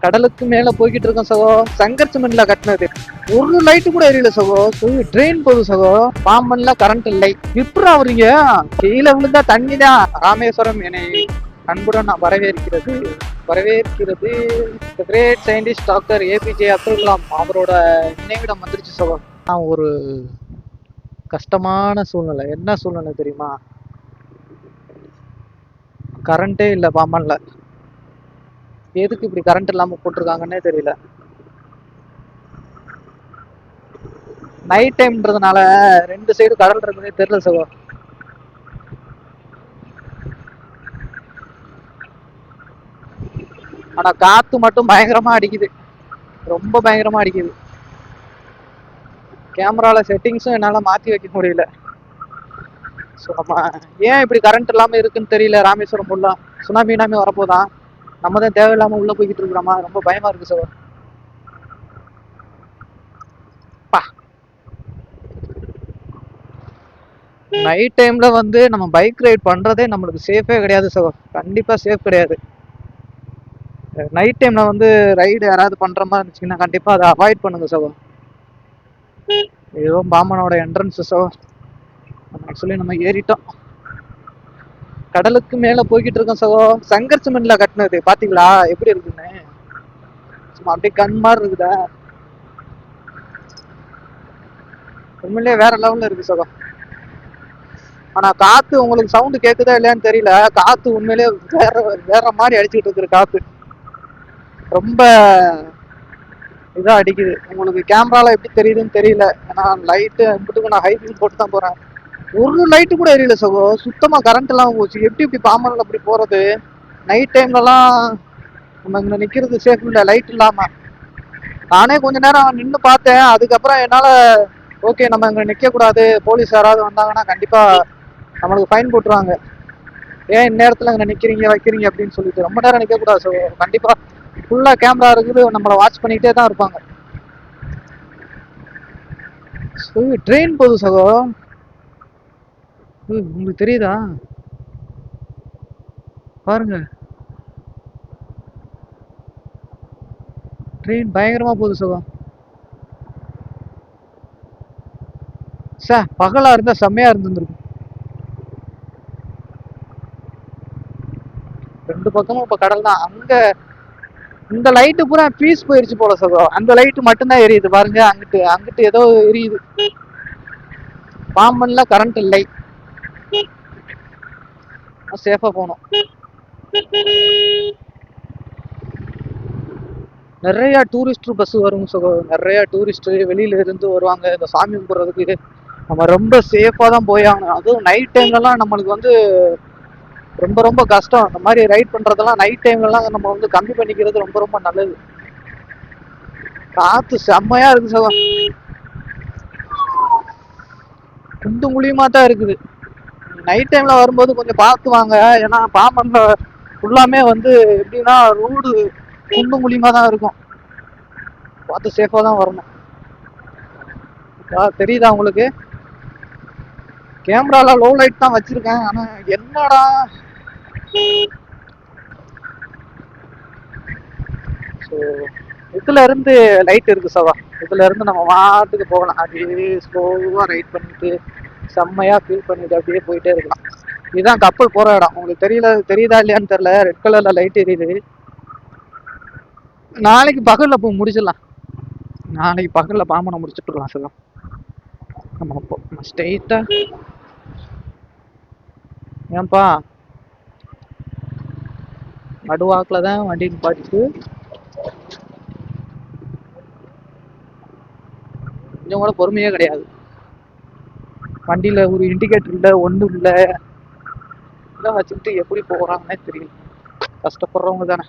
கடலுக்கு மேல போய்கிட்டு இருக்கோம் சகோ. சங்கர் சிமெண்ட்ல கட்டினது ஒரு லைட்டு கூட எரியல சகோ. ட்ரெயின் போகுது சகோ. பாம்பன்ல கரண்ட் இல்லை. எப்படி அவரீங்க கீழே விழுந்தா தண்ணி தான். ராமேஸ்வரம் என்னை அன்புடன் நான் வரவேற்கிறது great scientist doctor APJ Abdul Kalam அவரோட நினைவிடம் வந்துருச்சு சகோ. நான் ஒரு கஷ்டமான சூழ்நிலை. என்ன சூழ்நிலை தெரியுமா? கரண்டே இல்லை பாம்பன்ல. எதுக்கு இப்படி கரண்ட் இல்லாம போட்டிருக்காங்கன்னே தெரியல. நைட் டைம்ன்றதுனால ரெண்டு சைடு கடல் இருக்குன்னே தெரியல சகோ. ஆனா காத்து மட்டும் பயங்கரமா அடிக்குது. ரொம்ப பயங்கரமா அடிக்குது. கேமரால செட்டிங்ஸும் என்னால மாத்தி வைக்க முடியல. ஏன் இப்படி கரண்ட் இல்லாம இருக்குன்னு தெரியல. ராமேஸ்வரம் ஃபுல்லா சுனாமி வரப்போதான். நம்ம தான் தேவையில்லாம உள்ள போய்கிட்டு இருக்கிறோமா. ரொம்ப பயமா இருக்கு சார். நைட் டைம்ல வந்து நம்ம பைக் ரைட் பண்றதே நம்மளுக்கு சேஃபே கிடையாது சார். கண்டிப்பா சேஃப் கிடையாது. நைட் டைம்ல வந்து ரைடு யாராவது பண்ற மாதிரி இருந்துச்சுன்னா கண்டிப்பா அதை அவாய்ட் பண்ணுங்க சார். ஏதோ பாம்பனோட என்ட்ரன்ஸ் சார். ஆக்சுவலி நம்ம ஏறிட்டோம். கடலுக்கு மேல போய்கிட்டு இருக்கோம் சகோ. சங்கர் சிமெண்ட்ல கட்டினது பாத்தீங்களா எப்படி இருக்குன்னு? சும்மா அப்படியே கண் மாதிரி இருக்குதா? உண்மையிலேயே வேற லெவல்ல இருக்கு சகோ. ஆனா காத்து உங்களுக்கு சவுண்டு கேக்குதா இல்லையான்னு தெரியல. காத்து உண்மையிலேயே வேற வேற மாதிரி அடிச்சுட்டு இருக்கு. காத்து ரொம்ப இதா அடிக்குது. உங்களுக்கு கேமரால எப்படி தெரியுதுன்னு தெரியல. ஏன்னா லைட்டு இப்படிக்கு நான் ஹைபில் போட்டு தான் போறேன். ஒரு லைட்டு கூட எரியல சகோ. சுத்தமா கரண்ட் எல்லாம் போச்சு. எப்படி பாம்பன்ல அப்படி போறது? நைட் டைம்லலாம் நம்ம இங்க நிக்கிறது சேஃப் இல்லை லைட் இல்லாம. நானே கொஞ்ச நேரம் நின்று பார்த்தேன். அதுக்கப்புறம் என்னால ஓகே நம்ம இங்க நிக்க கூடாது, போலீஸ் யாராவது வந்தாங்கன்னா கண்டிப்பா நம்மளுக்கு ஃபைன் போட்டுருவாங்க. ஏன் இந்நேரத்துல இங்க நிக்கிறீங்க வைக்கிறீங்க அப்படின்னு சொல்லிட்டு ரொம்ப நேரம் நிக்க கூடாது. ஸோ கண்டிப்பா ஃபுல்லா கேமரா இருக்குது. நம்மளை வாட்ச் பண்ணிக்கிட்டே தான் இருப்பாங்க. ட்ரெயின் போகுது சகோ. உங்களுக்கு தெரியுதா? பாருங்க, ட்ரெயின் பயங்கரமா போகுது சகோ. சார் பகலா இருந்தா செம்மையா இருந்திருக்கும். ரெண்டு பக்கமும் இப்ப கடல் தான். அங்க இந்த லைட்டு பூரா பீஸ் போயிருச்சு போல சகோ. அந்த லைட்டு மட்டும்தான் எரியுது பாருங்க. அங்கிட்டு அங்கிட்டு ஏதோ எரியுது. பாம்பன்ல கரண்ட் இல்லை. சேஃபா போகணும். நிறைய டூரிஸ்ட் பஸ் வரும் சகோ. நிறைய டூரிஸ்ட் வெளியில இருந்து வருவாங்க இந்த சாமி கும்பிட்றதுக்கு. நம்ம ரொம்ப சேஃபா தான் போய் ஆகணும். அதுவும் நைட் டைம்லலாம் நம்மளுக்கு வந்து ரொம்ப ரொம்ப கஷ்டம். இந்த மாதிரி ரைட் பண்றதெல்லாம் நைட் டைம்லலாம் நம்ம வந்து கம்மி பண்ணிக்கிறது ரொம்ப ரொம்ப நல்லது. காத்து செம்மையா இருக்கு சகோ. குண்டு முழியமா தான் இருக்குது. நைட் டைம்ல வரும்போது கொஞ்சம் பார்த்து வாங்க. ஏன்னா பாம்பன்ல ஃபுல்லாமே வந்து எப்படின்னா ரோடு குண்டு முழியமா தான் இருக்கும். பார்த்து சேஃபா தான் வரணும். தெரியுதா உங்களுக்கு? கேமரால லோ லைட் தான் வச்சிருக்கேன். ஆனா என்னடா இதுல இருந்து லைட் இருக்கு சவா. இதுல இருந்து நம்ம வாட்டுக்கு போகலாம். அப்படியே ஸ்லோவா ரைட் பண்ணிட்டு செம்மையா ஃபீல் பண்ணிட்டு அப்படியே போயிட்டே இருக்கலாம். இதுதான் கப்பல் போற இடம். உங்களுக்கு தெரியுதா இல்லையான்னு தெரியல. ரெட் கலர்ல லைட் எரியுது. நாளைக்கு பகல்ல போய் முடிச்சிடலாம். நாளைக்கு பகல்ல பாம்பனை முடிச்சுட்டுலாம் சார். நம்ம ஸ்ட்ரெயிட்டா ஏன்பா நடுவாக்குல தான் வண்டி நிப்பாட்டிட்டு கொஞ்சம் கூட பொறுமையே கிடையாது. வண்டியில ஒரு இண்டிகேட்டர் இல்லை, ஒன்றும் இல்லை. இதெல்லாம் வச்சுக்கிட்டு எப்படி போகிறாங்கன்னே தெரியல. கஷ்டப்படுறவங்க தானே.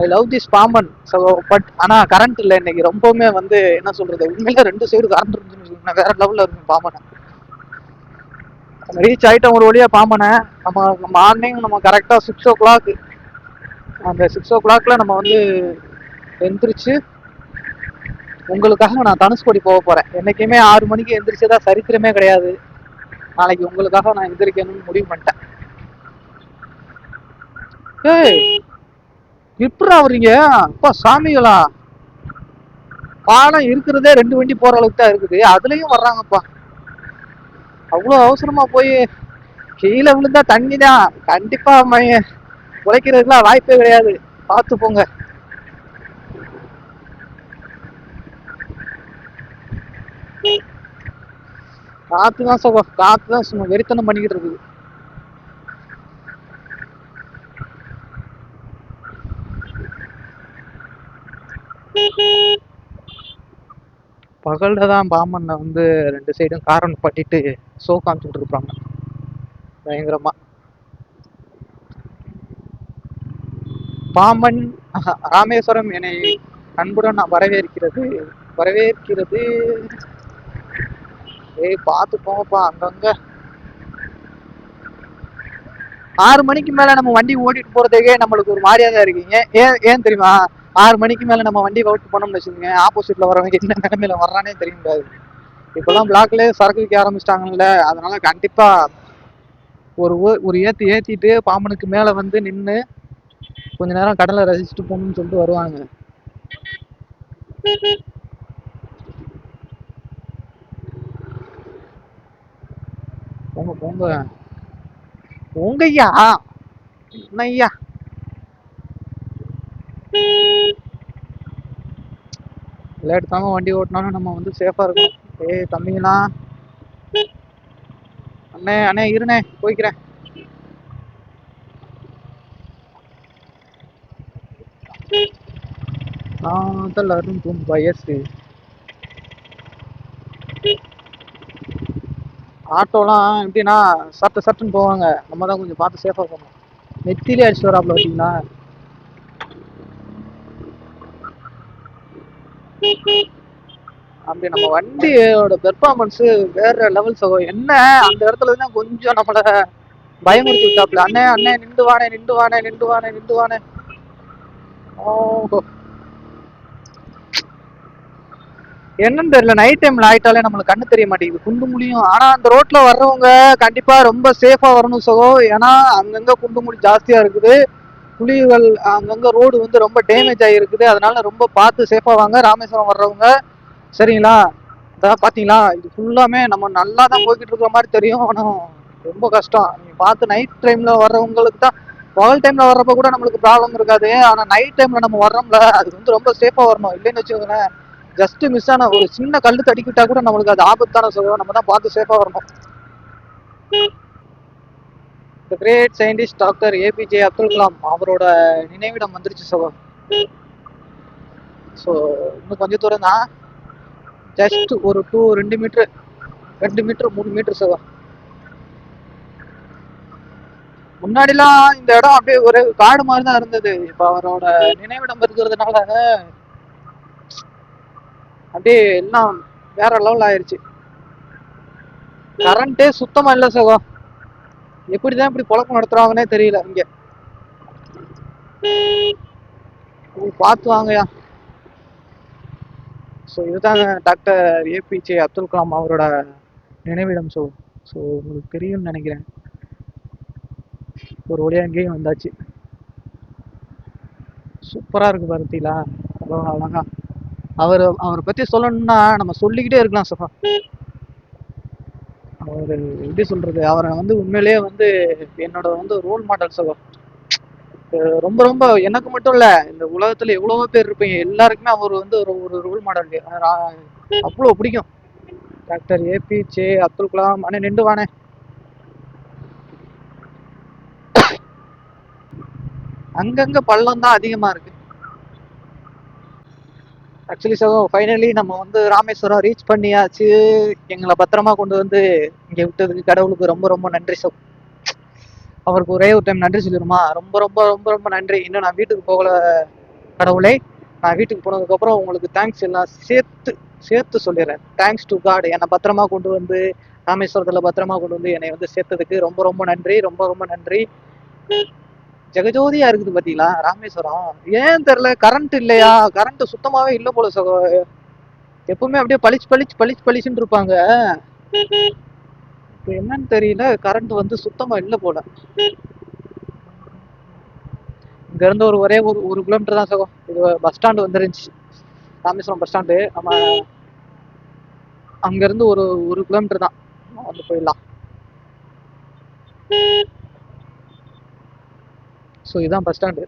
I love this Pamban. So but ஆனால் கரண்ட் இல்லை இன்னைக்கு. ரொம்பவுமே வந்து என்ன சொல்றது, உண்மையில ரெண்டு சைடு கரண்ட் இருந்துச்சுன்னு வேற லெவலில் இருக்கும் பாம்பனை. ரீச் ஆகிட்டோம் ஒரு வழியாக பாம்பனை. நம்ம மார்னிங் நம்ம கரெக்டாக 6 o'clock, அந்த 6 o'clockல நம்ம வந்து எந்திரிச்சு உங்களுக்காக நான் தனுஷ்கோடி போக போகிறேன். என்றைக்குமே 6 மணிக்கு எந்திரிச்சதா சரித்திரமே கிடையாது. நாளைக்கு உங்களுக்காக நான் எந்திரிக்கணும்னு முடிவு பண்ணிட்டேன். ஏய், எப்படா வர்றீங்க? அப்பா சாமிகளா, பாலம் இருக்கிறதே 2 வண்டி போற அளவுக்கு தான் இருக்குது, அதுலயும் வர்றாங்கப்பா. அவ்வளவு அவசரமா போய் கீழே விழுந்தா தண்ணி தான் கண்டிப்பா. உழைக்கிறதுக்குலாம் வாய்ப்பே கிடையாது, பார்த்து போங்க. காத்து தான் சகோ, காத்து தான் சும்மா வெறித்தனம் பண்ணிக்கிட்டு இருக்குது. பகல்ல தான் பாம்பன் வந்து 2 சைடும் காரன் பட்டிட்டு ஷோ காமிச்சுட்டு இருப்பாங்க பயங்கரமா. பாம்பன் ராமேஸ்வரம் என்னை அன்புடன் வரவேற்கிறது, வரவேற்கிறது. ஏய் பார்த்து போங்கப்பா, அங்கங்க 6 மணிக்கு மேல நம்ம வண்டி ஓட்டிட்டு போறதுக்கே நம்மளுக்கு ஒரு மாதிரியா இருக்கீங்க. ஏன் தெரியுமா? 6 மணிக்கு மேல நம்ம வண்டி ஓட்டு போனோம்னு வச்சுக்கோங்க, ஆப்போசிட்ல வரவங்க என்ன நிலைமையில வர்றானே தெரிய முடியாது. இப்பெல்லாம் பிளாக்லயே சரக்கு விற்க ஆரம்பிச்சிட்டாங்கல்ல, அதனால கண்டிப்பா ஒரு ஏத்திட்டு பாம்பனுக்கு மேல வந்து நின்று கொஞ்ச நேரம் கடலை ரசிச்சுட்டு போகணும்னு சொல்லிட்டு வருவாங்க. போங்க போங்க போங்க ஐயா, என்ன ஐயா? லேட் தாம வண்டி ஓட்டினாலும் நம்ம வந்து சேஃபா இருக்கணும். ஏய் தம்பிங்களா, அண்ணே அண்ணே இருண்ணே போய்க்கிறேன். காதலரும் வயசு ஆட்டோலாம் எப்படின்னா சட்டுன்னு போவாங்க, நம்ம தான் கொஞ்சம் பார்த்து சேஃபா போகணும். நெத்திலே அடிச்சு வராப்புல பார்த்தீங்களா? அப்படி நம்ம வண்டியோட பெர்ஃபார்மன்ஸ் வேற லெவல் சகோ. என்ன அந்த இடத்துல தான் கொஞ்சம் நம்மள பயமுறுத்தி விட்டாப்புல. அண்ணே அண்ணே நின்று வானே. ஓ என்னன்னு தெரியல, நைட் டைம்ல ஆயிட்டாலே நம்மளுக்கு கண்ணு தெரிய மாட்டேங்குது, குண்டு முழியும். ஆனா அந்த ரோட்ல வர்றவங்க கண்டிப்பா ரொம்ப சேஃபா வரணும் சகோ. ஏன்னா அங்கங்க குண்டு முழி ஜாஸ்தியா இருக்குது, புலிகள் அங்கங்க ரோடு வந்து ரொம்ப டேமேஜ் ஆகிருக்குது. அதனால ரொம்ப பார்த்து சேஃபா வாங்க ராமேஸ்வரம் வர்றவங்க, சரிங்களா? அதான் பாத்தீங்களா, இது ஃபுல்லாமே நம்ம நல்லா தான் போய்கிட்டு இருக்கிற மாதிரி தெரியும், ஆனால் ரொம்ப கஷ்டம். நீங்க பார்த்து நைட் டைம்ல வர்றவங்களுக்கு தான். பகல் டைம்ல வர்றப்ப கூட நம்மளுக்கு ப்ராப்ளம் இருக்காது, ஆனா நைட் டைம்ல நம்ம வர்றோம்ல, அது வந்து ரொம்ப சேஃபா வரணும். இல்லைன்னு வச்சுக்கோங்களேன், ஜஸ்ட் மிஸ் ஆன ஒரு சின்ன கல்லு தடிக்கிட்டா கூட நம்மளுக்கு அது ஆபத்தான சொல்லுவோம். நம்ம தான் பார்த்து சேஃபா வரணும். The great scientist doctor APJ Abdul Kalam அவரோட நினைவிடம் வந்துருச்சு சகோ. ஸோ இன்னும் கொஞ்சம் தூரம் தான், ஜஸ்ட் ஒரு 2 மீட்டர் 3 மீட்டர் சகோ. முன்னாடிலாம் இந்த இடம் அப்படியே ஒரு காடு மாதிரி தான் இருந்தது. இப்ப அவரோட நினைவிடம் இருக்கிறதுனால அப்படியே எல்லாம் வேற லெவல் ஆயிருச்சு. கரண்டே சுத்தமா இல்ல சகோ, எப்படிதான் இப்படி குழப்பம் நடத்துறாங்கன்னே தெரியல இங்க. பார்த்து வாங்கயா. ஸோ இதுதாங்க டாக்டர் ஏபிஜே அப்துல் கலாம் அவரோட நினைவிடம். ஸோ உங்களுக்கு தெரியும்னு நினைக்கிறேன். ஒரு வழியா அங்கேயும் வந்தாச்சு. சூப்பரா இருக்கு பார்த்தீங்களா, அவ்வளோ அழகா. அவரை பத்தி சொல்லணும்னா நம்ம சொல்லிக்கிட்டே இருக்கலாம் சஃபா. அவர் எப்படி சொல்றது, அவரை வந்து உண்மையிலேயே வந்து என்னோட வந்து ரோல் மாடல் சகோ. ரொம்ப ரொம்ப எனக்கு மட்டும் இல்ல, இந்த உலகத்துல எவ்வளவோ பேர் இருப்பீங்க, எல்லாருக்குமே அவர் வந்து ஒரு ரோல் மாடல். அவ்வளோ பிடிக்கும் டாக்டர் ஏபிஜே அப்துல் கலாம். அண்ணே நின்று வானே. அங்கங்க பள்ளம் தான் அதிகமா இருக்கு. ஆக்சுவலி சகோ ஃபைனலி நம்ம வந்து ராமேஸ்வரம் ரீச் பண்ணியாச்சு. எங்களை பத்திரமா கொண்டு வந்து இங்க விட்டதுக்கு கடவுளுக்கு ரொம்ப ரொம்ப நன்றி சகோ. அவருக்கு ஒரே ஒரு டைம் நன்றி சொல்லிடுமா, ரொம்ப ரொம்ப ரொம்ப ரொம்ப நன்றி. இன்னும் நான் வீட்டுக்கு போகல கடவுளே. நான் வீட்டுக்கு போனதுக்கு அப்புறம் உங்களுக்கு தேங்க்ஸ் எல்லாம் சேர்த்து சொல்லிடுறேன். தேங்க்ஸ் டு காட், என்னை பத்திரமா கொண்டு வந்து ராமேஸ்வரத்துல பத்திரமா கொண்டு வந்து என்னை வந்து சேர்த்ததுக்கு ரொம்ப ரொம்ப நன்றி, ரொம்ப ரொம்ப நன்றி. ஜெகஜோதியா இருக்குது பாத்தீங்களா ராமேஸ்வரம். ஏன் தெரியல, கரண்ட் இல்லையா? கரண்ட் சுத்தமாவே இல்ல போல சகோ. எப்பவுமே அப்படியே பளிச்சுன்னு இருப்பாங்க, என்னன்னு தெரியல, கரண்ட் வந்து சுத்தமா இல்ல போல. இங்க இருந்து ஒரே ஒரு கிலோமீட்டர் தான் சகோ. இது பஸ் ஸ்டாண்டு வந்துருந்துச்சு, ராமேஸ்வரம் பஸ் ஸ்டாண்டு. நம்ம அங்க இருந்து ஒரு கிலோமீட்டர் தான், வந்து போயிடலாம். ஸோ இதுதான் பஸ் ஸ்டாண்டு.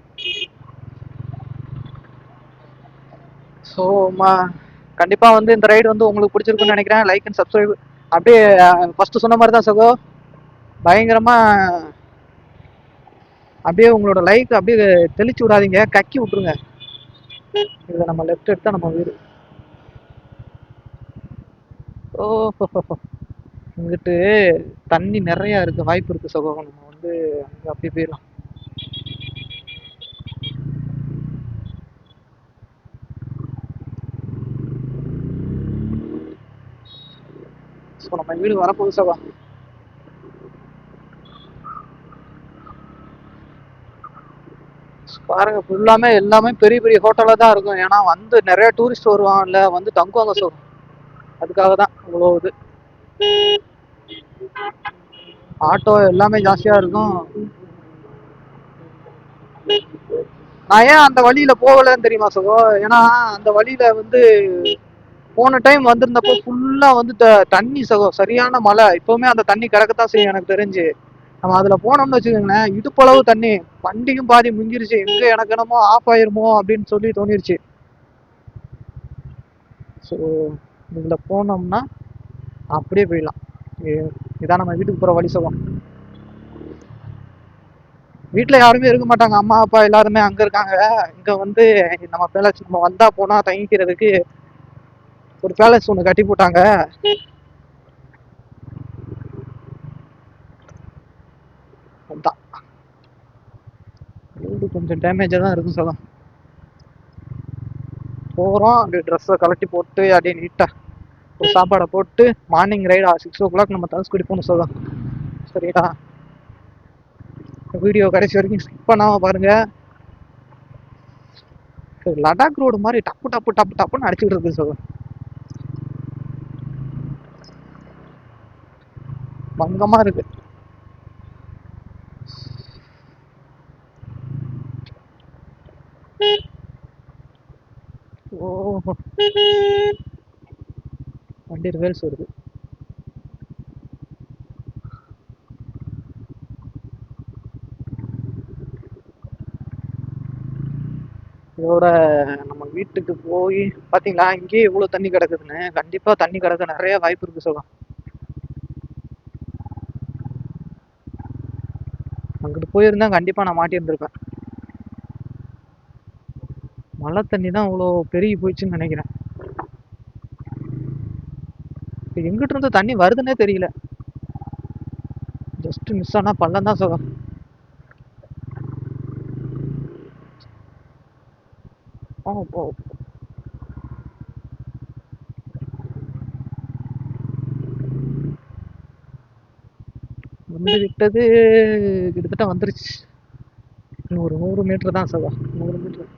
ஸோ கண்டிப்பாக வந்து இந்த ரைடு வந்து உங்களுக்கு பிடிச்சிருக்குன்னு நினைக்கிறேன். Like and subscribe. அப்படியே ஃபர்ஸ்ட் சொன்ன மாதிரி தான் சகோ, பயங்கரமாக அப்படியே உங்களோட லைக் அப்படியே தெளிச்சு விடாதீங்க, கக்கி விட்டுருங்க. இதில் நம்ம லெஃப்ட் எடுத்தால் நம்ம வீடு. ஓஹோ, இங்கிட்டு தண்ணி நிறையா இருக்கு, வாய்ப்பு இருக்கு சகோ. நம்ம வந்து அங்கே அப்படி போயிடலாம். ஸோ நம்ம வீடு வரப்போகுது சகோ. பாருங்க, ஃபுல்லாமே எல்லாமே பெரிய பெரிய ஹோட்டலாக தான் இருக்கும். ஏன்னா வந்து நிறைய டூரிஸ்ட் வருவாங்கல்ல, வந்து தங்குவாங்க ஸோ அதுக்காக தான் இவ்வளோ இது. ஆட்டோ எல்லாமே ஜாஸ்தியாக இருக்கும். நான் ஏன் அந்த வழியில போகலன்னு தெரியுமா சகோ? ஏன்னா அந்த வழியில வந்து போன டைம் வந்திருந்தப்போ ஃபுல்லா வந்து தண்ணி சகோ, சரியான மழை. இப்பவுமே அந்த தண்ணி கிடக்கத்தான் செய்யும் எனக்கு தெரிஞ்சு. நம்ம அதுல போனோம்னு வச்சுக்கோங்களேன், இடுப்பளவு தண்ணி, வண்டியும் பாதி முங்கிருச்சு. எங்க எனக்கு என்னமோ ஆஃப் ஆயிருமோ அப்படின்னு சொல்லி தோணிருச்சு. ஸோ இதுல போனோம்னா அப்படியே போயிடலாம். இதான் நம்ம வீட்டுக்கு போற வழி சகோ. வீட்டில் யாருமே இருக்க மாட்டாங்க, அம்மா அப்பா எல்லாருமே அங்கே இருக்காங்க. இங்கே வந்து நம்ம பேலஸ் நம்ம வந்தா போனா தங்கிக்கிறதுக்கு ஒரு பேலஸ் ஒன்று கட்டி போட்டாங்க. அதுதான் ரோடு கொஞ்சம் டேமேஜாக தான் இருக்கும் சொல்லும். போகிறோம், அப்படியே ட்ரெஸ்ஸை கலட்டி போட்டு அப்படியே நீட்டாக ஒரு சாப்பாடை போட்டு மார்னிங் ரைடு 6 o'clock நம்ம தனுஷ்கோடி போகணும் சொல்லும். சரிடா, வீடியோ கடைசி வரைக்கும் ஸ்கிப் பண்ணாமல் பாருங்க. லடாக் ரோடு மாதிரி டப்பு டப்பு டப்பு டப்புன்னு அடிச்சுட்டு இருக்கு சொல்லும். பங்கமாக இருக்கு. ஓஹோ, வண்டி ரிவர்ஸ் வருது. இதோட நம்ம வீட்டுக்கு போய் பார்த்தீங்களா, இங்கேயே இவ்வளோ தண்ணி கிடக்குதுன்னு. கண்டிப்பாக தண்ணி கிடக்க நிறைய வாய்ப்பு இருக்கு சொல்லும். அங்கிட்டு போயிருந்தா கண்டிப்பாக நான் மாட்டியிருந்திருப்பேன். மழை தண்ணி தான் இவ்வளோ பெருகி போயிடுச்சுன்னு நினைக்கிறேன். எங்கிட்ட இருந்து தண்ணி வருதுன்னே தெரியல. ஜஸ்ட் மிஸ் ஆனா பள்ளம் தான் சுகம். போ வந்து விட்டது, கிட்டத்தட்ட வந்துருச்சு. இன்னும் ஒரு 100 மீட்டர் தான் சகா, 100 மீட்டர்.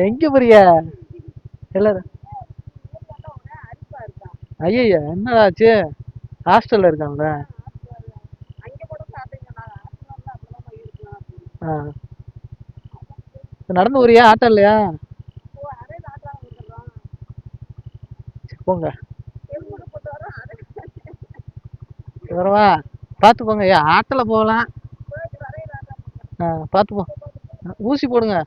எங்க போறிய எல்லாரும்? ஐயா என்னடாச்சு, ஹாஸ்டல்ல இருக்காங்களா? நடந்து போறியா, ஆட்டோ இல்லையா? போங்க வரவா, பார்த்து போங்க. ஆட்டோல போகலாம். பார்த்து போ, ஊசி போடுங்க.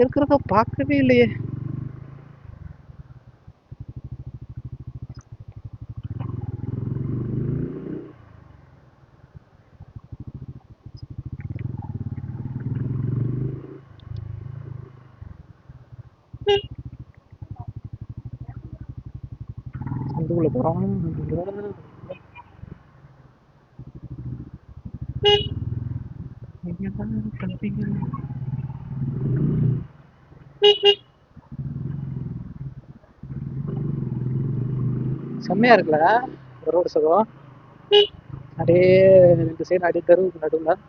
இருக்கிறத பார்க்கவே இல்லையே. அதுக்குள்ள போறோம். செம்மையா இருக்குல்ல ரோடு சகோ. அப்படியே 2 சைடு அப்படியே தெருவுக்கு நடுவில்.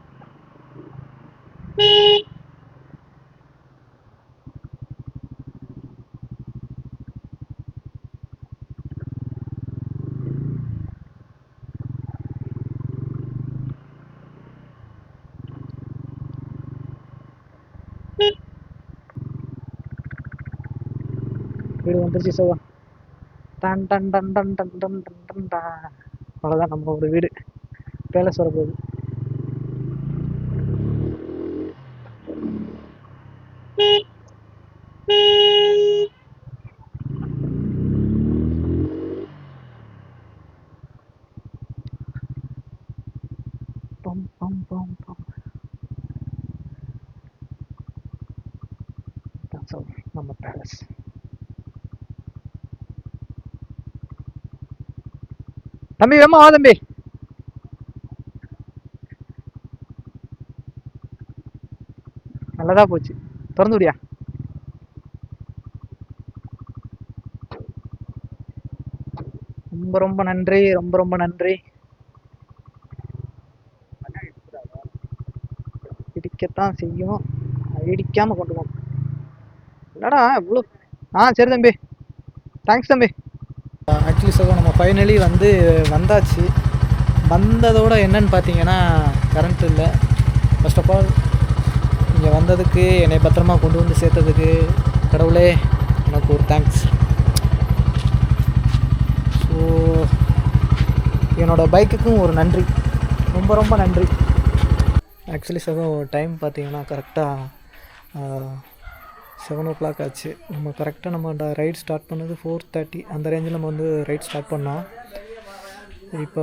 வீடு வந்துருச்சு சகோ. Done done done done done done done done done. அவ்வளோதான் நம்ம ஒரு வீடு பேலஸ் வரப்போகுது. பம் பம் பம் பம். நம்ம பேலஸ். தம்பி வேமா வா தம்பி. நல்லதா போச்சு. திறந்து விடியா. ரொம்ப ரொம்ப நன்றி, ரொம்ப ரொம்ப நன்றி. இடிக்கத்தான் செய்யும், இடிக்காம கொண்டு போகணும். என்னடா இவ்வளோ. சரி தம்பி, தேங்க்ஸ் தம்பி. ஆக்சுவலி சகோ நம்ம ஃபைனலி வந்தாச்சு. வந்ததோட என்னன்னு பார்த்தீங்கன்னா கரண்ட் இல்லை. ஃபர்ஸ்ட் ஆஃப் ஆல் இங்கே வந்ததுக்கு என்னை பத்திரமா கொண்டு வந்து சேர்த்ததுக்கு கடவுளே எனக்கு ஒரு தேங்க்ஸ். ஸோ என்னோடய பைக்குக்கும் ஒரு நன்றி, ரொம்ப ரொம்ப நன்றி. ஆக்சுவலி சகோ டைம் பார்த்தீங்கன்னா கரெக்டாக 7 o'clock ஆச்சு. நம்ம கரெக்டாக நம்ம ரைட் ஸ்டார்ட் பண்ணது 4:30 அந்த ரேஞ்சில் நம்ம ரைட் ஸ்டார்ட் பண்ணோம். இப்போ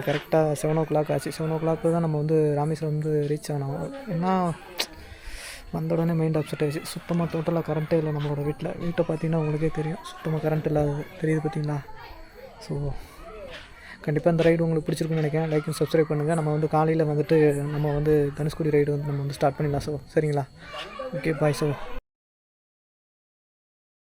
கரெக்டாக 7 o'clock ஆச்சு. 7 o'clock தான் நம்ம ராமேஸ்வரம் ரீச் ஆனோம். ஏன்னா வந்த உடனே மைண்ட் அப்செட் ஆகிடுச்சு. சுத்தமாக டோட்டலாக கரண்ட்டே இல்லை நம்மளோட வீட்டை பார்த்தீங்கன்னா உங்களுக்கே தெரியும், சுத்தமாக கரண்ட் இல்லாதது தெரியுது பார்த்தீங்களா. ஸோ கண்டிப்பாக இந்த ரைடு உங்களுக்கு பிடிச்சிருக்குன்னு நினைக்கிறேன். லைக் அண்ட் சப்ஸ்கிரைப் பண்ணுங்கள். நம்ம காலையில் நம்ம தனுஷ்கோடி ரைடு நம்ம ஸ்டார்ட் பண்ணிடலாம். ஸோ சரிங்களா, ஓகே பாய். ஸோ